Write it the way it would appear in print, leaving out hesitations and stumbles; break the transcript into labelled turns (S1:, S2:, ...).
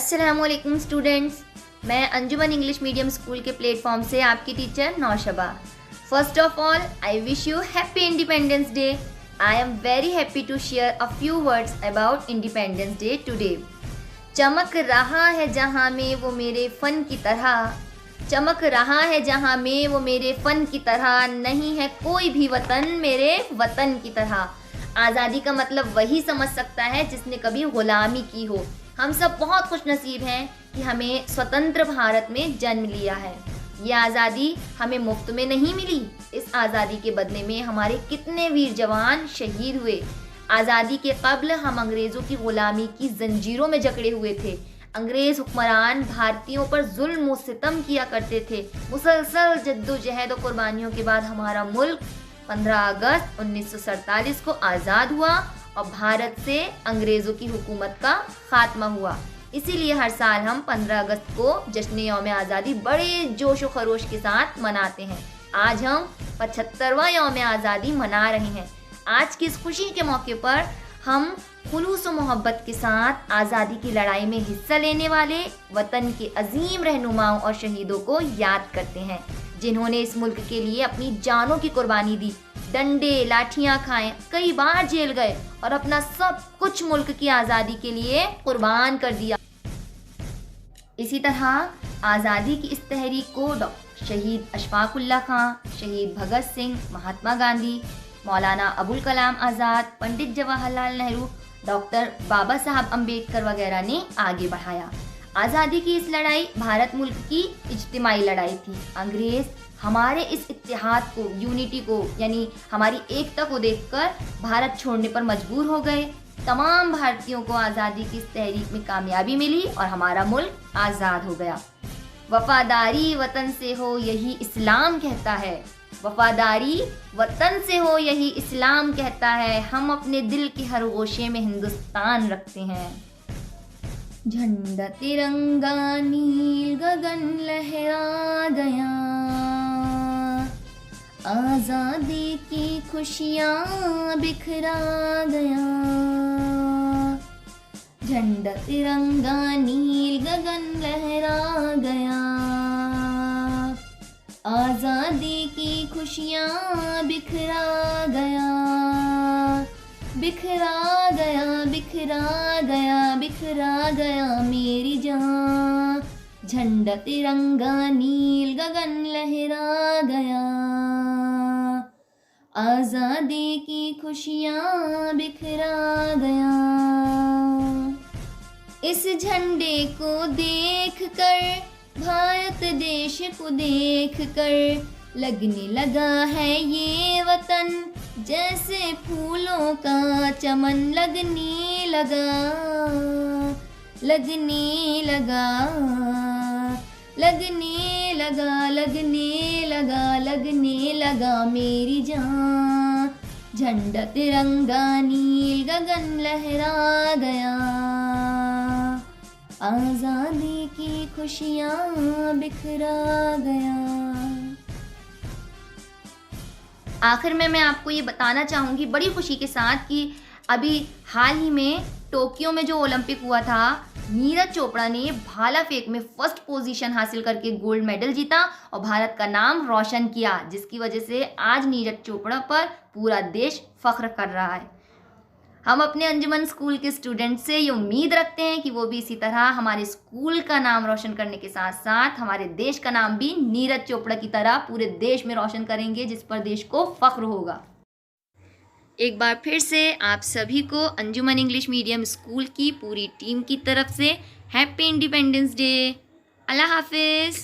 S1: अस्सलामुअलैकुम स्टूडेंट्स, मैं Anjuman English medium school के प्लेटफॉर्म से आपकी teacher Naushaba. First of all, I wish you happy Independence Day. I am very happy to share a few words about Independence Day today. चमक रहा है जहाँ में वो मेरे फ़न की तरह, चमक रहा है जहाँ में वो मेरे फ़न की तरह, नहीं है कोई भी वतन मेरे वतन की तरह। आज़ादी का मतलब वही समझ सकता है जिसने कभी ग़ुलामी की हो। हम सब बहुत खुशनसीब हैं कि हमें स्वतंत्र भारत में जन्म लिया है। ये आज़ादी हमें मुफ्त में नहीं मिली। इस आज़ादी के बदले में हमारे कितने वीर जवान शहीद हुए। आज़ादी के कब्ल हम अंग्रेज़ों की ग़ुलामी की जंजीरों में जकड़े हुए थे। अंग्रेज़ हुक्मरान भारतीयों पर जुल्म व सितम किया करते थे। मुसलसल जद्दोजहद और कुर्बानियों के बाद हमारा मुल्क 15 अगस्त 1947 को आज़ाद हुआ और भारत से अंग्रेज़ों की हुकूमत का खात्मा हुआ। इसीलिए हर साल हम 15 अगस्त को जश्न यौम आज़ादी बड़े जोश व खरोश के साथ मनाते हैं। आज हम 75वां यौम आज़ादी मना रहे हैं। आज की इस खुशी के मौके पर हम खुलूस व मोहब्बत के साथ आज़ादी की लड़ाई में हिस्सा लेने वाले वतन के अजीम रहनुमाओं और शहीदों को याद करते हैं, जिन्होंने इस मुल्क के लिए अपनी जानों की कुर्बानी दी, डंडे लाठियां खाए, कई बार जेल गए और अपना सब कुछ मुल्क की आज़ादी के लिए कुर्बान कर दिया। इसी तरह आज़ादी की इस तहरीक को शहीद अशफाक उल्लाह खां, शहीद भगत सिंह, महात्मा गांधी, मौलाना अबुल कलाम आज़ाद, पंडित जवाहरलाल नेहरू, डॉक्टर बाबा साहब अम्बेडकर वगैरह ने आगे बढ़ाया। आज़ादी की इस लड़ाई भारत मुल्क की इज्तिमाई लड़ाई थी। अंग्रेज़ हमारे इस इत्तेहाद को, यूनिटी को, यानी हमारी एकता को देखकर भारत छोड़ने पर मजबूर हो गए। तमाम भारतीयों को आज़ादी की इस तहरीक में कामयाबी मिली और हमारा मुल्क आज़ाद हो गया। वफादारी वतन से हो यही इस्लाम कहता है, वफादारी वतन से हो यही इस्लाम कहता है, हम अपने दिल के हर गोशे में हिंदुस्तान रखते हैं। झंडा तिरंगा नील गगन लहरा गया, आज़ादी की खुशियाँ बिखरा गया। झंडा तिरंगा नील गगन लहरा गया, आज़ादी की खुशियाँ बिखरा गया, बिखरा गया, बिखरा गया, बिखरा गया मेरी जान। झंडा तिरंगा नील गगन लहरा गया, आज़ादी की खुशियाँ बिखरा गया। इस झंडे को देख कर, भारत देश को देख कर, लगने लगा है ये वतन जैसे फूलों का चमन। लगने लगा, लगने लगा, लगने लगा, लगने लगा, लगने लगा मेरी जान। झंडा तिरंगा नील गगन लहरा गया, आज़ादी की खुशियाँ बिखरा गया। आखिर में मैं आपको ये बताना चाहूँगी बड़ी खुशी के साथ कि अभी हाल ही में टोक्यो में जो ओलंपिक हुआ था, नीरज चोपड़ा ने भाला फेंक में फर्स्ट पोजीशन हासिल करके गोल्ड मेडल जीता और भारत का नाम रोशन किया, जिसकी वजह से आज नीरज चोपड़ा पर पूरा देश फख्र कर रहा है। हम अपने अंजुमन स्कूल के स्टूडेंट से ये उम्मीद रखते हैं कि वो भी इसी तरह हमारे स्कूल का नाम रोशन करने के साथ साथ हमारे देश का नाम भी नीरज चोपड़ा की तरह पूरे देश में रोशन करेंगे, जिस पर देश को फख्र होगा। एक बार फिर से आप सभी को अंजुमन इंग्लिश मीडियम स्कूल की पूरी टीम की तरफ से हैप्पी इंडिपेंडेंस डे। अल्लाह हाफिज़।